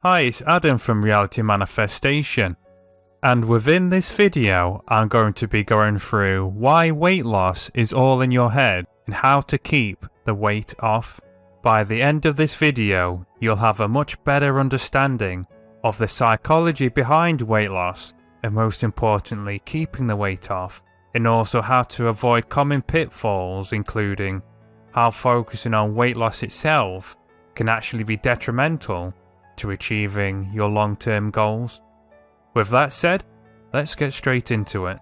Hi, it's Adam from Reality Manifestation, and within this video I'm going to be going through why weight loss is all in your head and how to keep the weight off. By the end of this video, you'll have a much better understanding of the psychology behind weight loss and most importantly keeping the weight off, and also how to avoid common pitfalls, including how focusing on weight loss itself can actually be detrimental to achieving your long-term goals. With that said, let's get straight into it.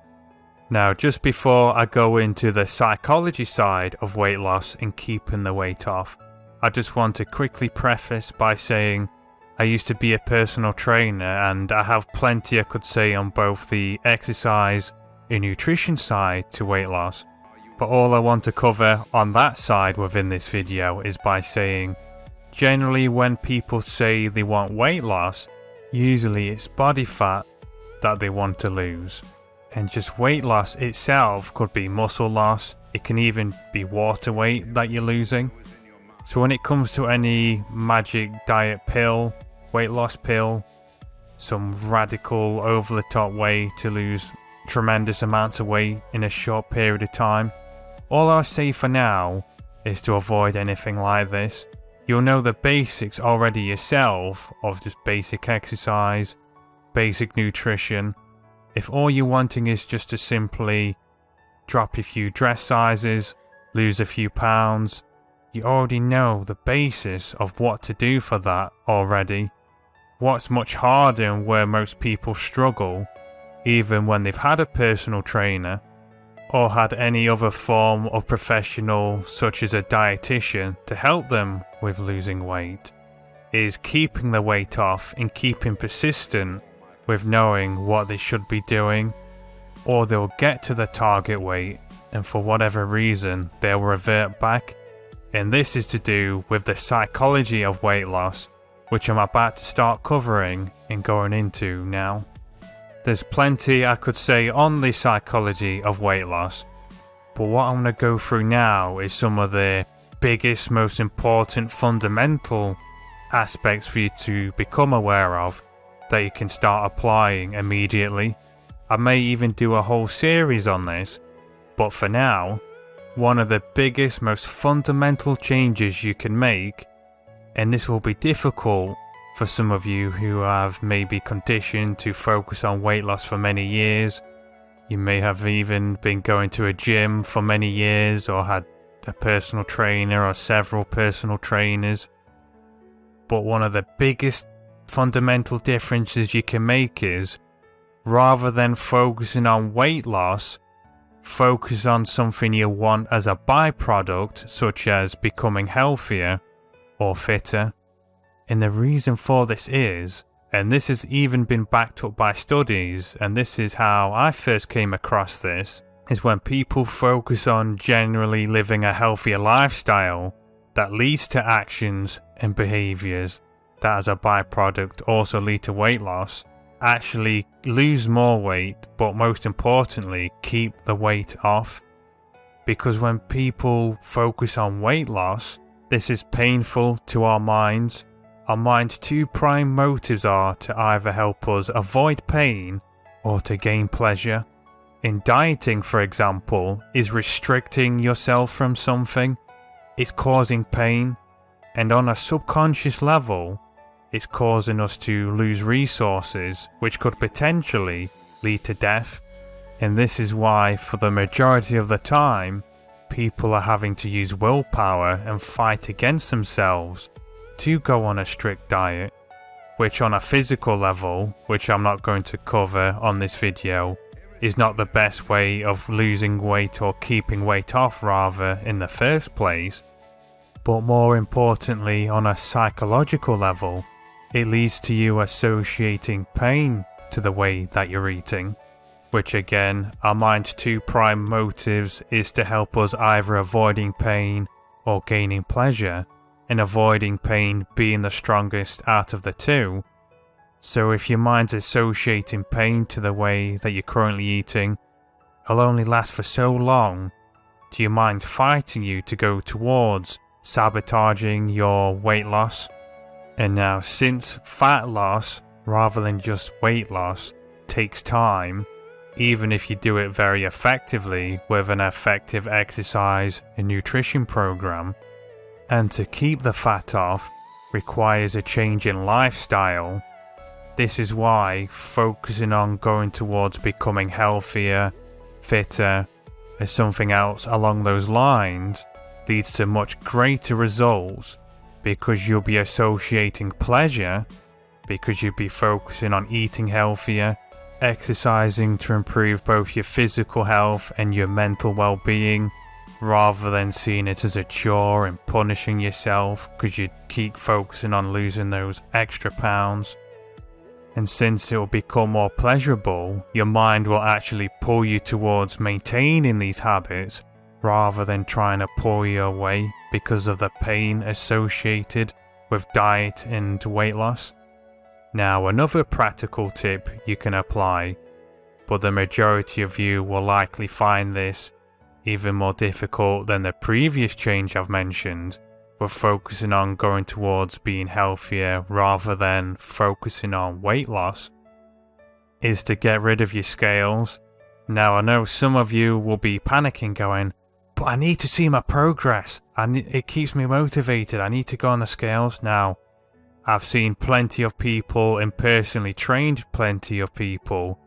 Now, just before I go into the psychology side of weight loss and keeping the weight off, I just want to quickly preface by saying I used to be a personal trainer and I have plenty I could say on both the exercise and nutrition side to weight loss. But all I want to cover on that side within this video is by saying generally when people say they want weight loss, usually it's body fat that they want to lose. And just weight loss itself could be muscle loss, it can even be water weight that you're losing. So when it comes to any magic diet pill, weight loss pill, some radical over the top way to lose tremendous amounts of weight in a short period of time, all I'll say for now is to avoid anything like this. You'll know the basics already yourself of just basic exercise, basic nutrition. If all you're wanting is just to simply drop a few dress sizes, lose a few pounds, you already know the basis of what to do for that already. What's much harder and where most people struggle, even when they've had a personal trainer or had any other form of professional such as a dietitian to help them with losing weight, is keeping the weight off and keeping persistent with knowing what they should be doing, or they'll get to the target weight and for whatever reason they'll revert back. And this is to do with the psychology of weight loss, which I'm about to start covering and going into now. There's plenty I could say on the psychology of weight loss, but what I'm going to go through now is some of the biggest, most important fundamental aspects for you to become aware of that you can start applying immediately. I may even do a whole series on this, but for now, one of the biggest, most fundamental changes you can make, and this will be difficult for some of you who have maybe conditioned to focus on weight loss for many years. You may have even been going to a gym for many years or had a personal trainer or several personal trainers. But one of the biggest fundamental differences you can make is, rather than focusing on weight loss, focus on something you want as a byproduct, such as becoming healthier or fitter. And the reason for this is, and this has even been backed up by studies, and this is how I first came across this, is when people focus on generally living a healthier lifestyle that leads to actions and behaviors that as a byproduct also lead to weight loss, actually lose more weight, but most importantly keep the weight off. Because when people focus on weight loss, this is painful to our minds. Our mind's two prime motives are to either help us avoid pain or to gain pleasure. In dieting, for example, is restricting yourself from something. It's causing pain, and on a subconscious level, it's causing us to lose resources, which could potentially lead to death. And this is why, for the majority of the time, people are having to use willpower and fight against themselves to go on a strict diet, which on a physical level, which I'm not going to cover on this video, is not the best way of losing weight or keeping weight off rather in the first place. But more importantly, on a psychological level, it leads to you associating pain to the way that you're eating, which again, our mind's two prime motives is to help us either avoiding pain or gaining pleasure, and avoiding pain being the strongest out of the two. So if your mind's associating pain to the way that you're currently eating, it'll only last for so long till your mind's fighting you to go towards sabotaging your weight loss. And now, since fat loss, rather than just weight loss, takes time, even if you do it very effectively with an effective exercise and nutrition program, and to keep the fat off requires a change in lifestyle. This is why focusing on going towards becoming healthier, fitter, or something else along those lines leads to much greater results, because you'll be associating pleasure, because you'll be focusing on eating healthier, exercising to improve both your physical health and your mental well-being, rather than seeing it as a chore and punishing yourself because you keep focusing on losing those extra pounds. And since it will become more pleasurable, your mind will actually pull you towards maintaining these habits rather than trying to pull you away because of the pain associated with diet and weight loss. Now, another practical tip you can apply, but the majority of you will likely find this even more difficult than the previous change I've mentioned, with focusing on going towards being healthier rather than focusing on weight loss, is to get rid of your scales. Now, I know some of you will be panicking going, but I need to see my progress. It keeps me motivated. I need to go on the scales. Now, I've seen plenty of people and personally trained plenty of people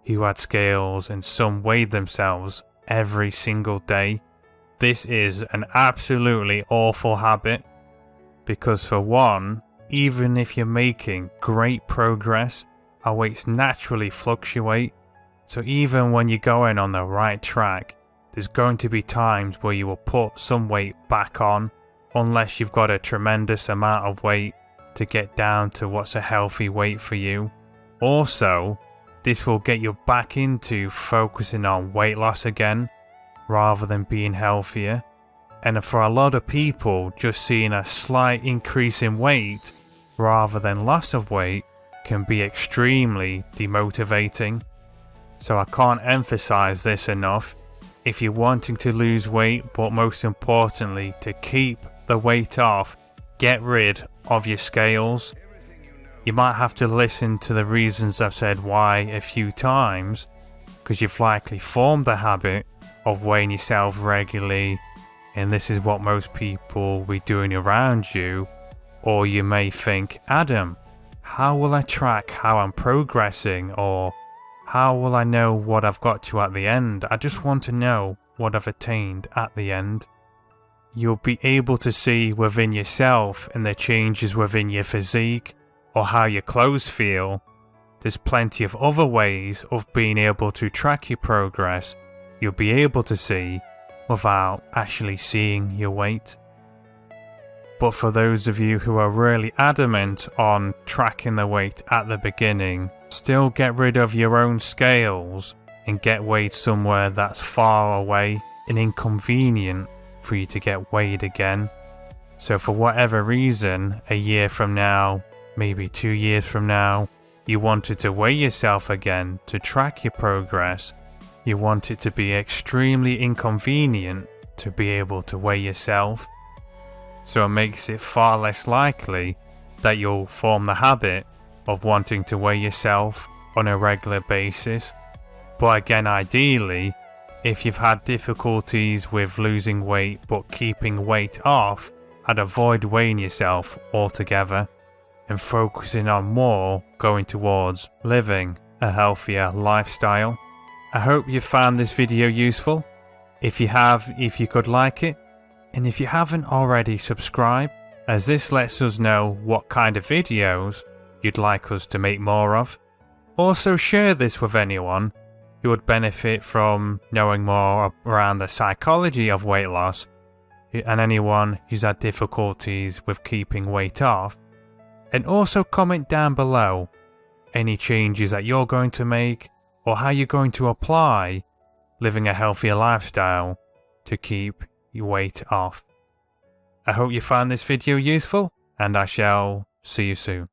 who had scales, and some weighed themselves every single day. This is an absolutely awful habit, because for one, even if you're making great progress, our weights naturally fluctuate. So even when you're going on the right track, there's going to be times where you will put some weight back on, unless you've got a tremendous amount of weight to get down to what's a healthy weight for you. Also, this will get you back into focusing on weight loss again, rather than being healthier. And for a lot of people, just seeing a slight increase in weight rather than loss of weight can be extremely demotivating. So I can't emphasize this enough. If you're wanting to lose weight, but most importantly to keep the weight off, get rid of your scales. You might have to listen to the reasons I've said why a few times, because you've likely formed the habit of weighing yourself regularly, and this is what most people will be doing around you. Or you may think, Adam, how will I track how I'm progressing, or how will I know what I've got to at the end? I just want to know what I've attained at the end. You'll be able to see within yourself and the changes within your physique or how your clothes feel. There's plenty of other ways of being able to track your progress you'll be able to see without actually seeing your weight. But for those of you who are really adamant on tracking the weight at the beginning, still get rid of your own scales and get weighed somewhere that's far away and inconvenient for you to get weighed again. So for whatever reason, a year from now, maybe 2 years from now, you wanted to weigh yourself again to track your progress, you want it to be extremely inconvenient to be able to weigh yourself. So it makes it far less likely that you'll form the habit of wanting to weigh yourself on a regular basis. But again, ideally, if you've had difficulties with losing weight but keeping weight off, I'd avoid weighing yourself altogether and focusing on more going towards living a healthier lifestyle. I hope you found this video useful. If you have, if you could like it, and if you haven't already, subscribe, as this lets us know what kind of videos you'd like us to make more of. Also share this with anyone who would benefit from knowing more around the psychology of weight loss, and anyone who's had difficulties with keeping weight off. And also comment down below any changes that you're going to make or how you're going to apply living a healthier lifestyle to keep your weight off. I hope you found this video useful, and I shall see you soon.